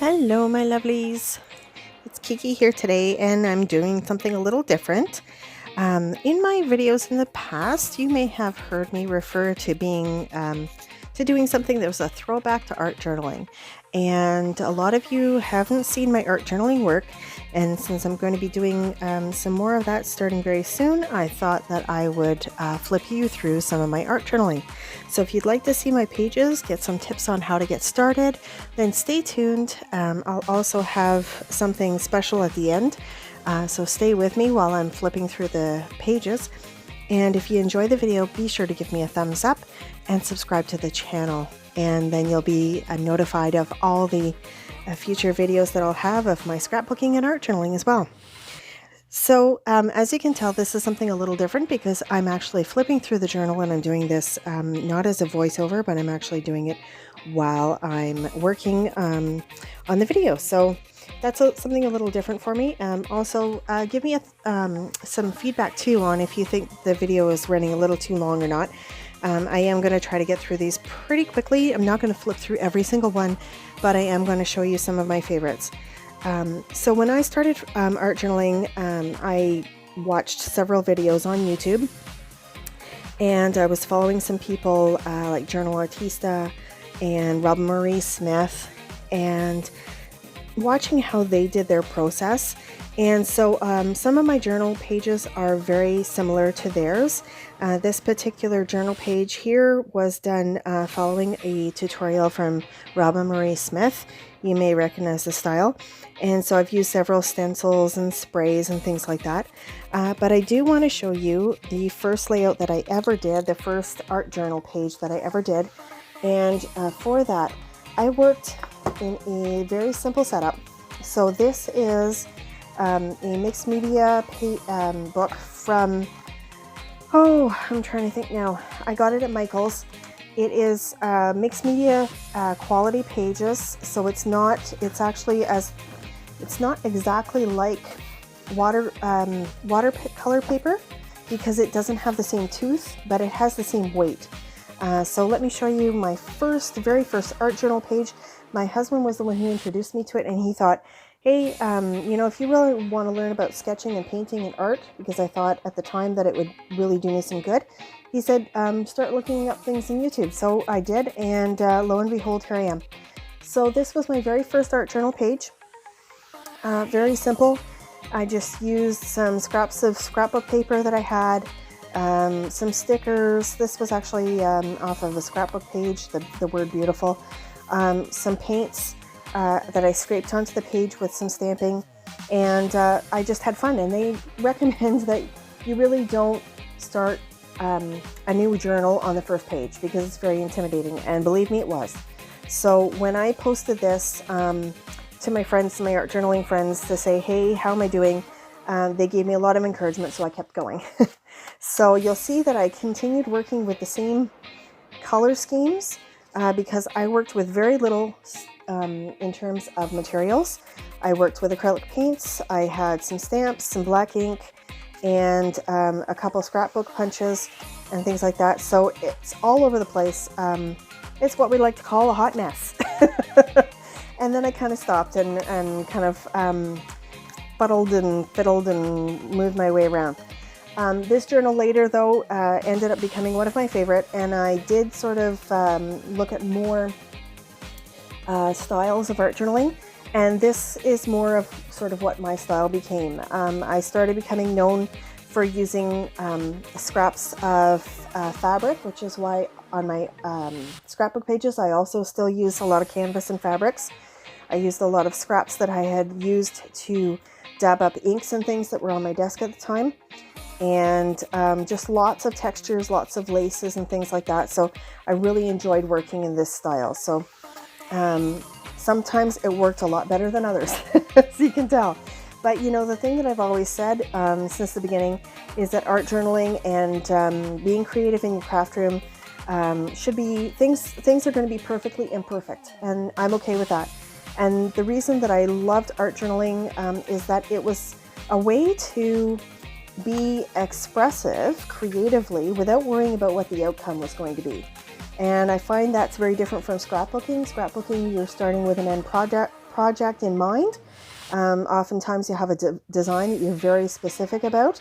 Hello, my lovelies. It's Kiki here today, and I'm doing something a little different. In my videos in the past, you may have heard me refer to doing something that was a throwback to art journaling. And a lot of you haven't seen my art journaling work, and since I'm going to be doing some more of that starting very soon, I thought that I would flip you through some of my art journaling. So if you'd like to see my pages, get some tips on how to get started, then stay tuned. I'll also have something special at the end, so stay with me while I'm flipping through the pages. And if you enjoy the video, be sure to give me a thumbs up and subscribe to the channel. And then you'll be notified of all the future videos that I'll have of my scrapbooking and art journaling as well. So as you can tell, this is something a little different because I'm actually flipping through the journal, and I'm doing this not as a voiceover, but I'm actually doing it while I'm working on the video. So that's something a little different for me. Also, give me some feedback too on if you think the video is running a little too long or not. I am going to try to get through these pretty quickly. I'm not going to flip through every single one, but I am going to show you some of my favorites. So when I started art journaling, I watched several videos on YouTube, and I was following some people like Journal Artista and Robin Marie Smith, and watching how they did their process. And so some of my journal pages are very similar to theirs. This particular journal page here was done following a tutorial from Robin Marie Smith. You may recognize the style. And so I've used several stencils and sprays and things like that. But I do want to show you the first layout that I ever did, the first art journal page that I ever did. And for that, I worked in a very simple setup. So this is a mixed media book from, I'm trying to think now. I got it at Michael's. It is mixed media quality pages, so it's not exactly like watercolor paper because it doesn't have the same tooth, but it has the same weight. So let me show you my very first art journal page. My husband was the one who introduced me to it, and he thought, hey, if you really want to learn about sketching and painting and art, because I thought at the time that it would really do me some good, he said, start looking up things on YouTube. So I did, and lo and behold, here I am. So this was my very first art journal page. Very simple. I just used some scraps of scrapbook paper that I had, some stickers. This was actually off of a scrapbook page, the word beautiful. Some paints that I scraped onto the page with some stamping, and I just had fun. And they recommend that you really don't start a new journal on the first page because it's very intimidating, and believe me, it was. So when I posted this to my friends, my art journaling friends, to say, hey, how am I doing? They gave me a lot of encouragement, so I kept going. So you'll see that I continued working with the same color schemes because I worked with very little in terms of materials. I worked with acrylic paints. I had some stamps, some black ink, and a couple scrapbook punches and things like that. So it's all over the place. It's what we like to call a hot mess. And then I kind of stopped and kind of fuddled and fiddled and moved my way around. This journal later, though, ended up becoming one of my favorite, and I did sort of look at more styles of art journaling, and this is more of sort of what my style became. I started becoming known for using scraps of fabric, which is why on my scrapbook pages I also still use a lot of canvas and fabrics. I used a lot of scraps that I had used to dab up inks and things that were on my desk at the time, and just lots of textures, lots of laces and things like that. So I really enjoyed working in this style. So sometimes it worked a lot better than others, as you can tell. But the thing that I've always said since the beginning is that art journaling and being creative in your craft room should be, things are going to be perfectly imperfect, and I'm okay with that. And the reason that I loved art journaling is that it was a way to be expressive creatively without worrying about what the outcome was going to be. And I find that's very different from scrapbooking. Scrapbooking, you're starting with an end product, project in mind. Oftentimes you have a design that you're very specific about.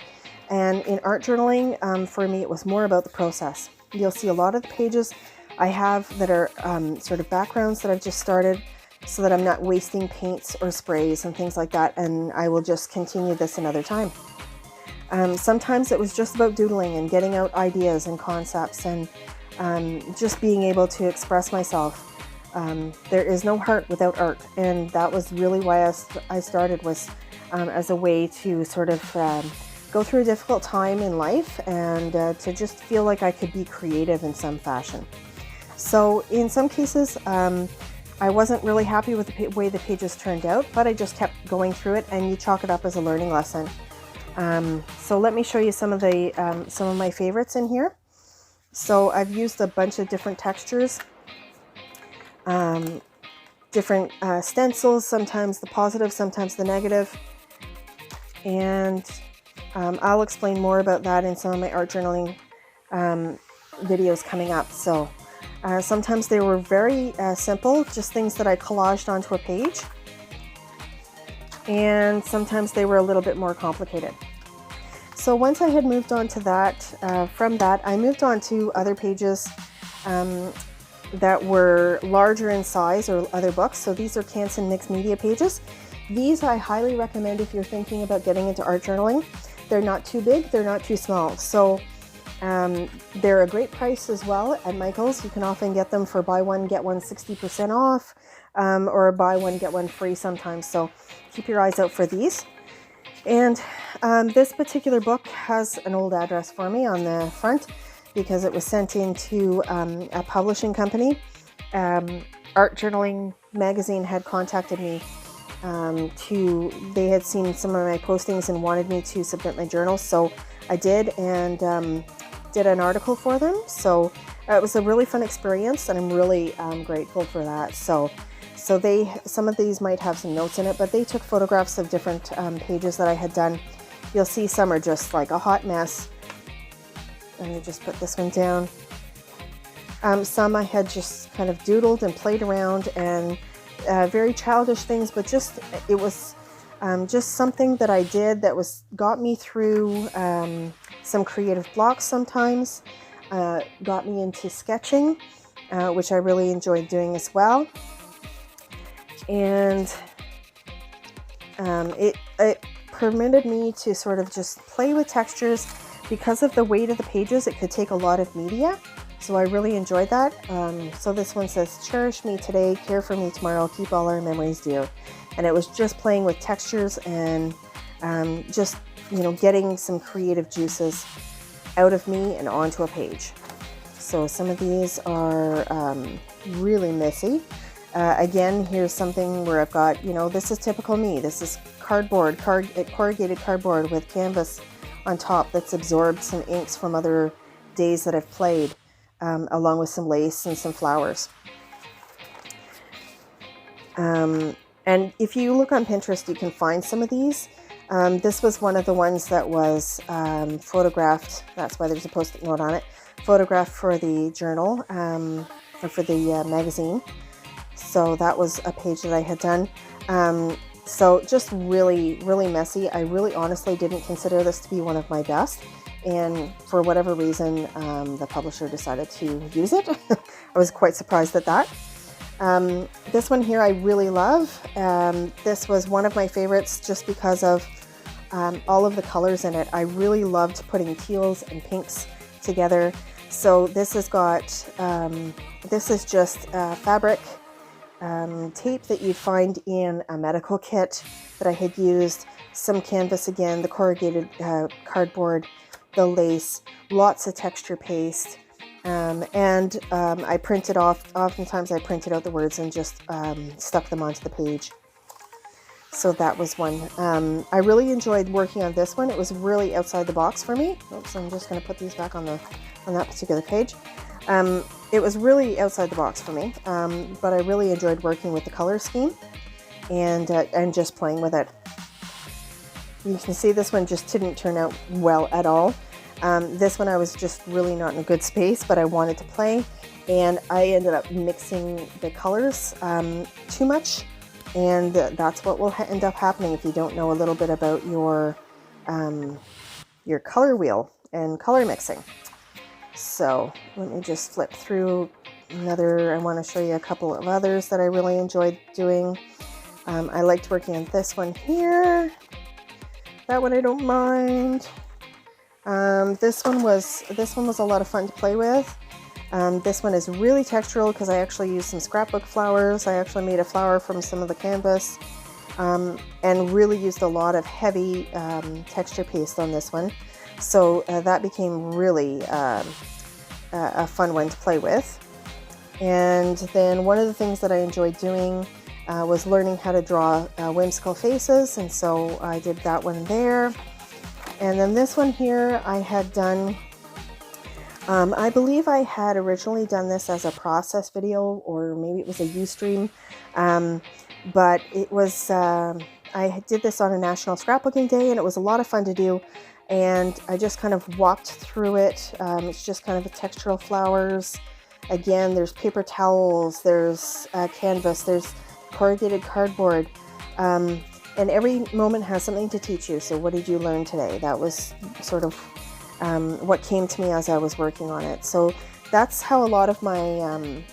And in art journaling, for me, it was more about the process. You'll see a lot of the pages I have that are sort of backgrounds that I've just started so that I'm not wasting paints or sprays and things like that. And I will just continue this another time. Sometimes it was just about doodling and getting out ideas and concepts and just being able to express myself. There is no heart without art, and that was really why I started, was as a way to sort of go through a difficult time in life and to just feel like I could be creative in some fashion. So in some cases, I wasn't really happy with the way the pages turned out, but I just kept going through it, and you chalk it up as a learning lesson. So let me show you some of my favorites in here. So I've used a bunch of different textures, different stencils, sometimes the positive, sometimes the negative, and I'll explain more about that in some of my art journaling videos coming up. So sometimes they were very simple, just things that I collaged onto a page, and sometimes they were a little bit more complicated. So once I had moved on to that, from that I moved on to other pages that were larger in size, or other books. So these are Cansom Mixed media pages. These I highly recommend if you're thinking about getting into art journaling. They're not too big, they're not too small. So they're a great price as well at Michael's. You can often get them for buy one, get one 60% off, or buy one, get one free sometimes. So keep your eyes out for these. And this particular book has an old address for me on the front because it was sent into a publishing company. Art Journaling magazine had contacted me they had seen some of my postings and wanted me to submit my journals. So I did, and did an article for them. So it was a really fun experience, and I'm really grateful for that. So some of these might have some notes in it, but they took photographs of different pages that I had done. You'll see some are just like a hot mess. Let me just put this one down. Some I had just kind of doodled and played around, and very childish things, but it was just something that I did that got me through some creative blocks sometimes, got me into sketching, which I really enjoyed doing as well. And it permitted me to sort of just play with textures. Because of the weight of the pages, it could take a lot of media. So I really enjoyed that. So this one says, "Cherish me today, care for me tomorrow, keep all our memories dear." And it was just playing with textures and just, getting some creative juices out of me and onto a page. So some of these are really messy. Again, here's something where I've got, this is typical me. This is cardboard, corrugated cardboard with canvas on top that's absorbed some inks from other days that I've played. Along with some lace and some flowers. And if you look on Pinterest, you can find some of these. This was one of the ones that was photographed. That's why there's a post-it note on it. Photographed for the journal, or for the magazine. So that was a page that I had done. So just really, really messy. I really honestly didn't consider this to be one of my best. And for whatever reason, the publisher decided to use it. I was quite surprised at that. This one here I really love. This was one of my favorites just because of all of the colors in it. I really loved putting teals and pinks together. So this has got, this is just fabric tape that you'd find in a medical kit that I had used. Some canvas again, the corrugated cardboard, the lace, lots of texture paste, and I printed off, oftentimes I printed out the words and just stuck them onto the page. So that was one. I really enjoyed working on this one. It was really outside the box for me. Oops, I'm just going to put these back on that particular page. It was really outside the box for me, but I really enjoyed working with the color scheme and just playing with it. You can see this one just didn't turn out well at all. This one I was just really not in a good space, but I wanted to play, and I ended up mixing the colors too much And that's what will end up happening if you don't know a little bit about your color wheel and color mixing. So let me just flip through another. I want to show you a couple of others that I really enjoyed doing. I liked working on this one here. That one I don't mind. This one was a lot of fun to play with. This one is really textural because I actually used some scrapbook flowers. I actually made a flower from some of the canvas, and really used a lot of heavy texture paste on this one. So that became really a fun one to play with. And then one of the things that I enjoyed doing was learning how to draw whimsical faces, and so I did that one there. And then this one here I had done, I believe I had originally done this as a process video, or maybe it was a Ustream, but it was, I did this on a National Scrapbooking Day, and it was a lot of fun to do, and I just kind of walked through it. It's just kind of a textural flowers. Again, there's paper towels, there's canvas, there's corrugated cardboard, and every moment has something to teach you. So what did you learn today? That was sort of what came to me as I was working on it. So that's how a lot of my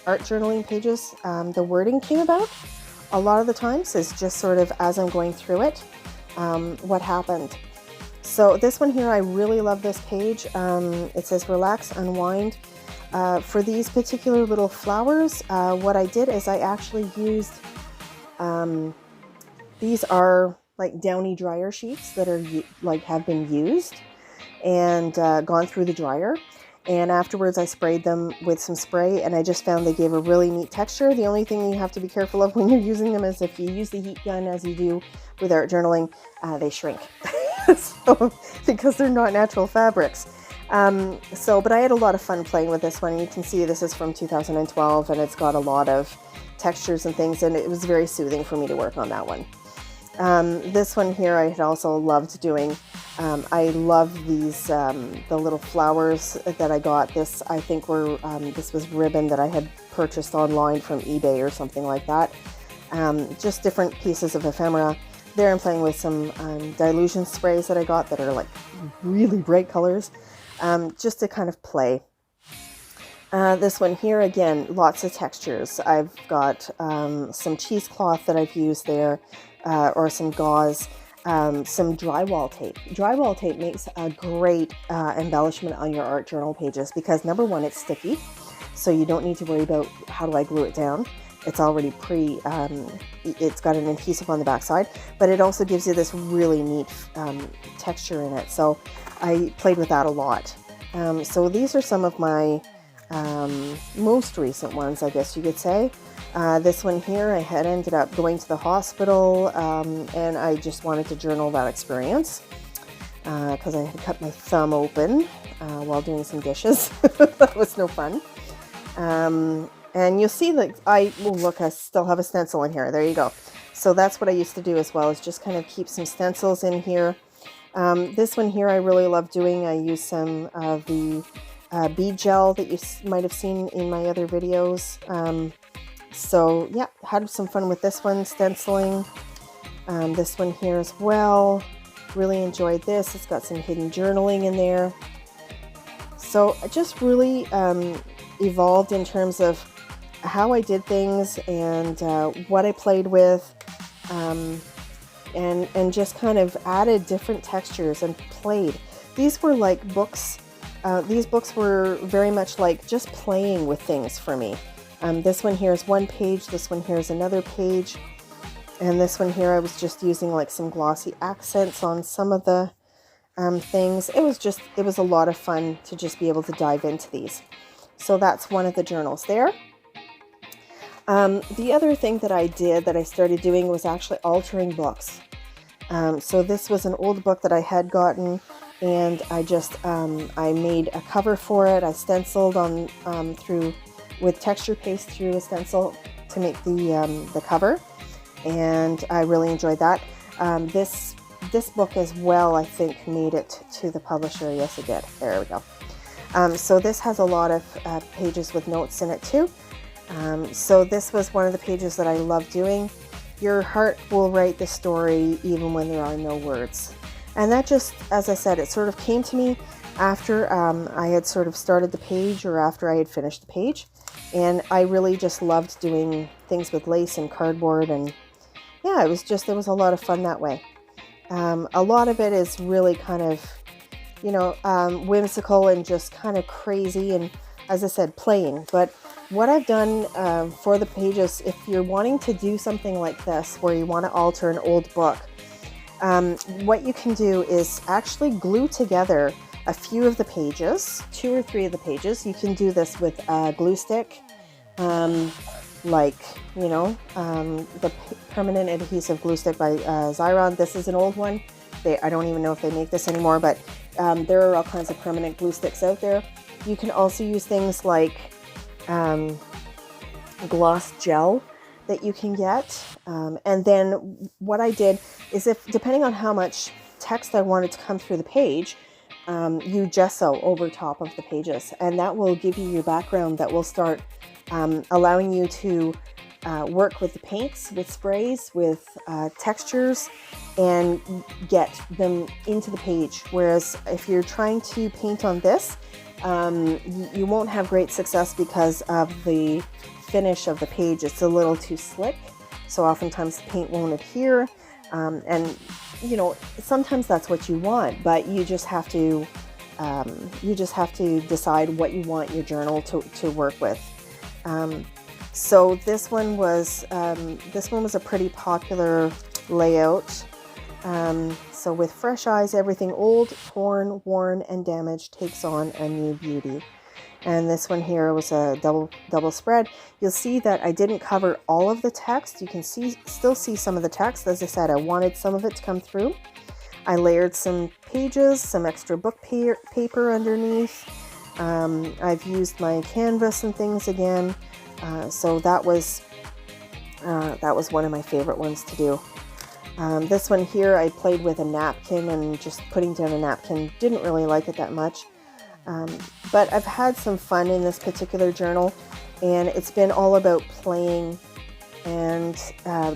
art journaling pages, the wording came about. A lot of the times is just sort of as I'm going through it, what happened. So this one here, I really love this page. It says relax, unwind. For these particular little flowers, what I did is I actually used, these are like downy dryer sheets that are have been used and gone through the dryer. And afterwards I sprayed them with some spray, and I just found they gave a really neat texture. The only thing you have to be careful of when you're using them is if you use the heat gun as you do with art journaling, they shrink. So, because they're not natural fabrics. But I had a lot of fun playing with this one. You can see this is from 2012, and it's got a lot of textures and things, and it was very soothing for me to work on that one. This one here I had also loved doing. I love these, the little flowers that I got. This, I think were, this was ribbon that I had purchased online from eBay or something like that. Just different pieces of ephemera. There I'm playing with some dilution sprays that I got that are like really bright colors, just to kind of play. This one here, again, lots of textures. I've got some cheesecloth that I've used there, or some gauze, some drywall tape. Drywall tape makes a great embellishment on your art journal pages because, number one, it's sticky, so you don't need to worry about how do I glue it down. It's already it's got an adhesive on the back side, but it also gives you this really neat texture in it. So I played with that a lot. So these are some of my most recent ones, I guess you could say. This one here, I had ended up going to the hospital, and I just wanted to journal that experience because I had cut my thumb open while doing some dishes. That was no fun. And you'll see that I still have a stencil in here. There you go. So that's what I used to do as well, is just kind of keep some stencils in here. This one here I really love doing. I use some of the bead gel that you might have seen in my other videos. So yeah, had some fun with this one, stenciling. This one here as well. Really enjoyed this. It's got some hidden journaling in there. So I just really evolved in terms of how I did things and what I played with, and just kind of added different textures and played. These were like books. These books were very much like just playing with things for me. This one here is one page, this one here is another page, and this one here I was just using like some glossy accents on some of the things. It was a lot of fun to just be able to dive into these. So that's one of the journals there. The other thing that I did, that I started doing, was actually altering books. So this was an old book that I had gotten, and I just, I made a cover for it. I stenciled on with texture paste through a stencil to make the cover, and I really enjoyed that. This book as well, I think, made it to the publisher. Yes, it did. There we go. So this has a lot of pages with notes in it too. So this was one of the pages that I love doing. your heart will write the story even when there are no words. And that just, as I said, it sort of came to me after I had sort of started the page, or after I had finished the page. And I really just loved doing things with lace and cardboard, and yeah, it was a lot of fun that way. A lot of it is really kind of, whimsical and just kind of crazy, and as I said, playing. But what I've done for the pages, if you're wanting to do something like this, where you want to alter an old book, what you can do is actually glue together a few of the pages, 2 or 3 of the pages. You can do this with a glue stick, the permanent adhesive glue stick by Xyron. This is an old one. I don't even know if they make this anymore, but there are all kinds of permanent glue sticks out there. You can also use things like gloss gel that you can get. And then what I did is, depending on how much text I wanted to come through the page, you gesso over top of the pages, and that will give you your background that will start allowing you to work with the paints, with sprays, with textures, and get them into the page. Whereas if you're trying to paint on this, you won't have great success because of the finish of the page. It's a little too slick, so oftentimes the paint won't adhere, and sometimes that's what you want, but you just have to decide what you want your journal to work with. So this one was a pretty popular layout. So with fresh eyes, everything old, torn, worn, and damaged takes on a new beauty. And this one here was a double spread. You'll see that I didn't cover all of the text. You can still see some of the text. As I said, I wanted some of it to come through. I layered some pages, some extra book paper underneath. I've used my canvas and things again. So that was one of my favorite ones to do. This one here, I played with a napkin and just putting down a napkin. Didn't really like it that much. But I've had some fun in this particular journal, and it's been all about playing and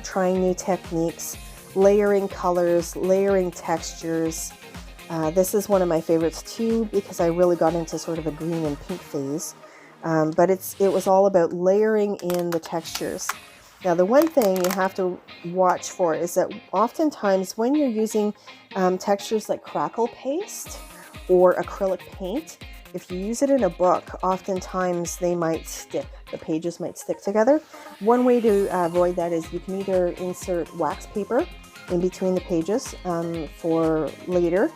trying new techniques, layering colors, layering textures. This is one of my favorites too, because I really got into sort of a green and pink phase. But it was all about layering in the textures. Now, the one thing you have to watch for is that oftentimes when you're using textures like crackle paste or acrylic paint, if you use it in a book, oftentimes they might stick. The pages might stick together. One way to avoid that is you can either insert wax paper in between the pages for later,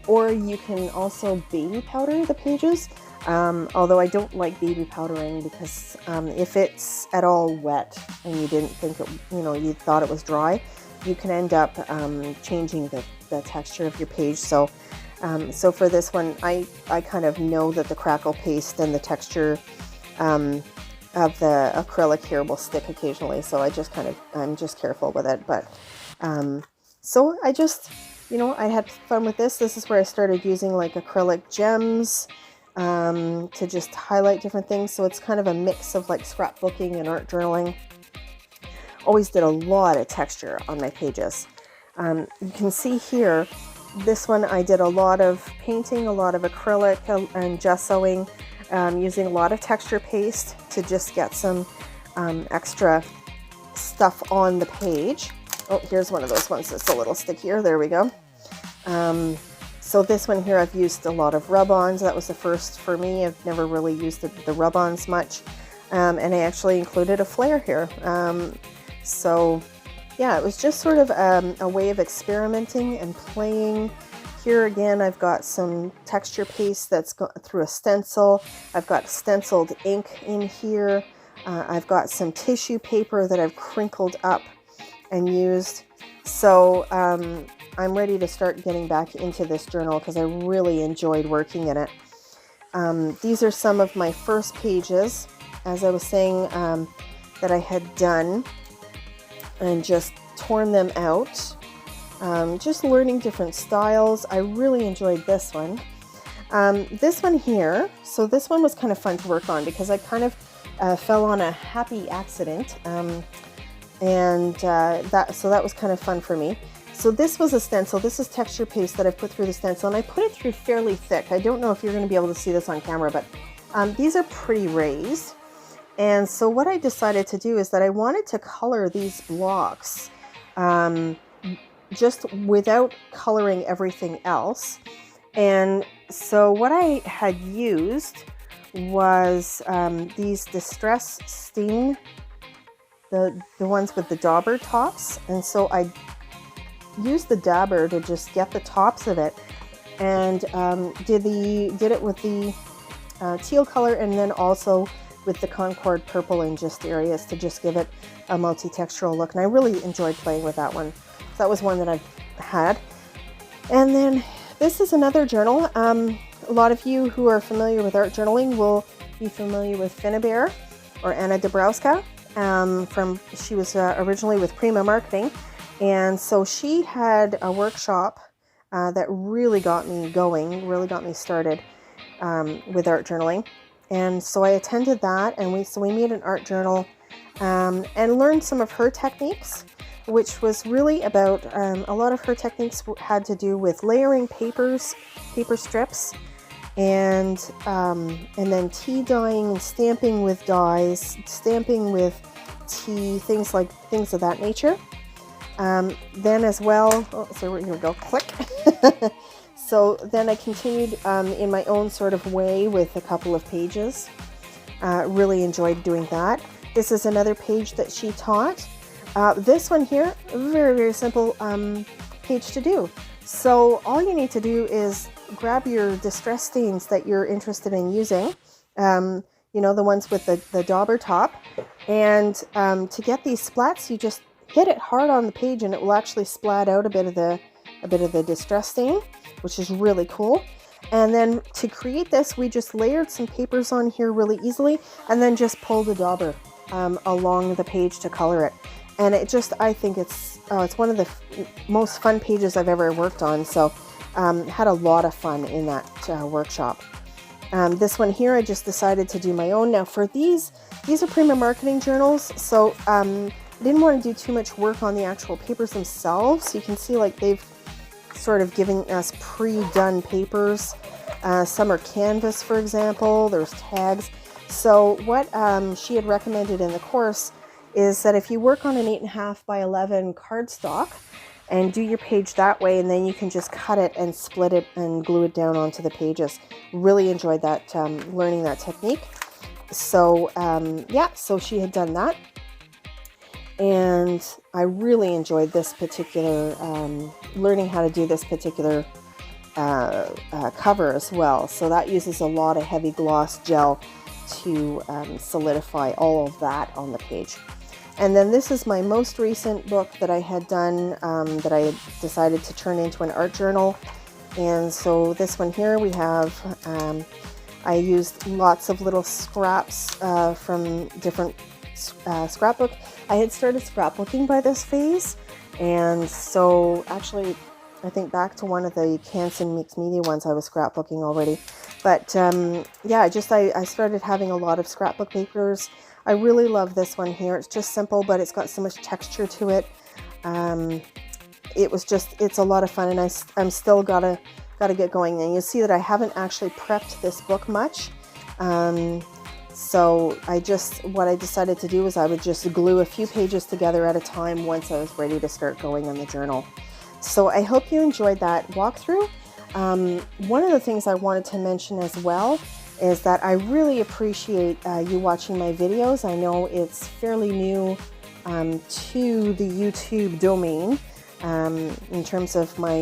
or you can also baby powder the pages. Although I don't like baby powdering, because if it's at all wet and you didn't think it, you thought it was dry, you can end up changing the texture of your page. So for this one, I kind of know that the crackle paste and the texture of the acrylic here will stick occasionally. So I'm just careful with it. But so I just, I had fun with this. This is where I started using like acrylic gems to just highlight different things. So it's kind of a mix of like scrapbooking and art journaling. Always did a lot of texture on my pages. You can see here, this one I did a lot of painting, a lot of acrylic and gessoing, using a lot of texture paste to just get some extra stuff on the page. Oh, here's one of those ones that's a little stickier. There we go. So this one here, I've used a lot of rub-ons. That was the first for me. I've never really used the rub-ons much. And I actually included a flare here. So yeah, it was just sort of a way of experimenting and playing. Here again, I've got some texture paste that's gone through a stencil. I've got stenciled ink in here. I've got some tissue paper that I've crinkled up and used. So I'm ready to start getting back into this journal because I really enjoyed working in it. These are some of my first pages, as I was saying, that I had done and just torn them out. Just learning different styles. I really enjoyed this one. This one here, so this one was kind of fun to work on because I kind of fell on a happy accident. and so that was kind of fun for me. So this was a stencil. This is texture paste that I've put through the stencil, and I put it through fairly thick. I don't know if you're going to be able to see this on camera, but these are pretty raised. And so what I decided to do is that I wanted to color these blocks just without coloring everything else. And so what I had used was these Distress Sting, the ones with the dauber tops. And so I used the dauber to just get the tops of it, and did it with the teal color, and then also with the Concord purple in just areas to just give it a multi-textural look. And I really enjoyed playing with that one. So that was one that I've had. And then this is another journal. A lot of you who are familiar with art journaling will be familiar with Finnabair, or Anna Dabrowska. She was originally with Prima Marketing. And so she had a workshop that really got me going, really got me started with art journaling. And so I attended that, and we made an art journal and learned some of her techniques, which was really about, a lot of her techniques had to do with layering paper strips, and then tea dyeing and stamping with dyes, stamping with tea, things of that nature. Then as well, so here we go, click. So then I continued in my own sort of way with a couple of pages. Really enjoyed doing that. This is another page that she taught. This one here, very, very simple page to do. So all you need to do is grab your distress stains that you're interested in using, you know, the ones with the dauber top, and to get these splats, you just hit it hard on the page and it will actually splat out a bit of the distress stain, which is really cool. And then to create this, we just layered some papers on here really easily, and then just pulled a dauber along the page to color it. And it just, I think it's one of the most fun pages I've ever worked on. So had a lot of fun in that workshop. This one here, I just decided to do my own. Now for these are Prima Marketing journals, so I didn't want to do too much work on the actual papers themselves. You can see like they've sort of given us pre-done papers. Some are canvas, for example. There's tags. So what she had recommended in the course is that if you work on an 8.5 by 11 cardstock and do your page that way, and then you can just cut it and split it and glue it down onto the pages. Really enjoyed that, learning that technique. So yeah, so she had done that. And I really enjoyed this particular, learning how to do this particular cover as well. So that uses a lot of heavy gloss gel to solidify all of that on the page. And then this is my most recent book that I had done, that I decided to turn into an art journal. And so this one here we have, I used lots of little scraps from different scrapbook. I had started scrapbooking by this phase, and so actually I think back to one of the Cansom Mixed Media ones I was scrapbooking already. But yeah, I started having a lot of scrapbook papers. I really love this one here. It's just simple, but it's got so much texture to it. It's a lot of fun, and I'm still gotta get going. And you'll see that I haven't actually prepped this book much. So what I decided to do was I would just glue a few pages together at a time once I was ready to start going in the journal. So I hope you enjoyed that walkthrough. One of the things I wanted to mention as well is that I really appreciate you watching my videos. I know it's fairly new to the YouTube domain in terms of my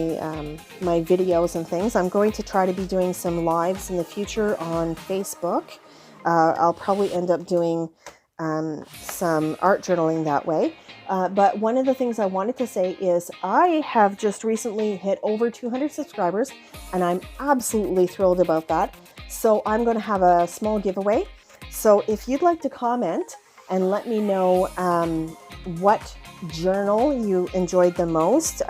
my videos and things. I'm going to try to be doing some lives in the future on Facebook. I'll probably end up doing some art journaling that way. But one of the things I wanted to say is I have just recently hit over 200 subscribers, and I'm absolutely thrilled about that. So I'm going to have a small giveaway. So if you'd like to comment and let me know what journal you enjoyed the most,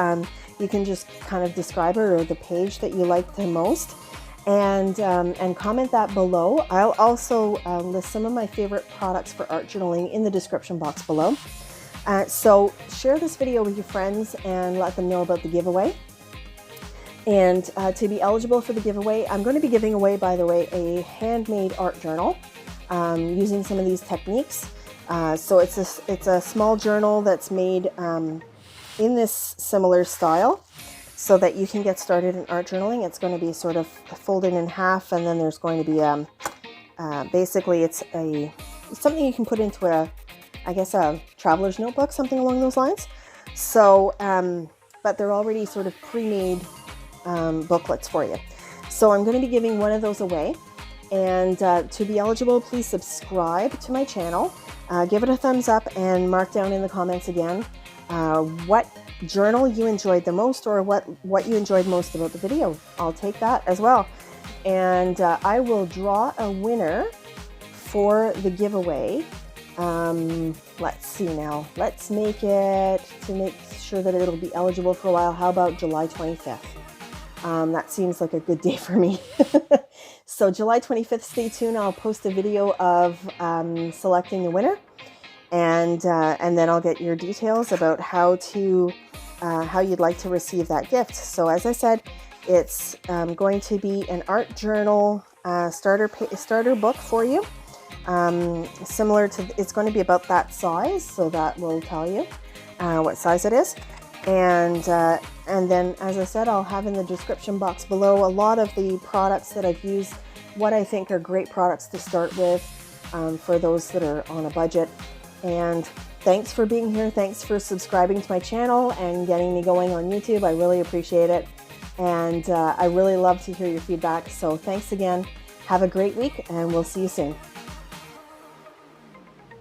you can just kind of describe it or the page that you liked the most. And comment that below. I'll also list some of my favorite products for art journaling in the description box below. So share this video with your friends and let them know about the giveaway. And to be eligible for the giveaway, I'm going to be giving away, by the way, a handmade art journal using some of these techniques. So it's a small journal that's made in this similar style so that you can get started in art journaling. It's going to be sort of folded in half, and then there's going to be basically it's something you can put into I guess a traveler's notebook, something along those lines. So but they're already sort of pre-made booklets for you. So I'm going to be giving one of those away, and to be eligible, please subscribe to my channel, give it a thumbs up, and mark down in the comments again what journal you enjoyed the most, or what you enjoyed most about the video. I'll take that as well, and I will draw a winner for the giveaway. Let's see now, let's make it, to make sure that it'll be eligible for a while, how about July 25th? That seems like a good day for me. So July 25th, stay tuned. I'll post a video of selecting the winner, and then I'll get your details about how you'd like to receive that gift. So as I said, it's going to be an art journal starter book for you. Similar to, it's going to be about that size, so that will tell you what size it is. And then, as I said, I'll have in the description box below a lot of the products that I've used, what I think are great products to start with for those that are on a budget. And thanks for being here. Thanks for subscribing to my channel and getting me going on YouTube. I really appreciate it. And I really love to hear your feedback. So thanks again. Have a great week, and we'll see you soon.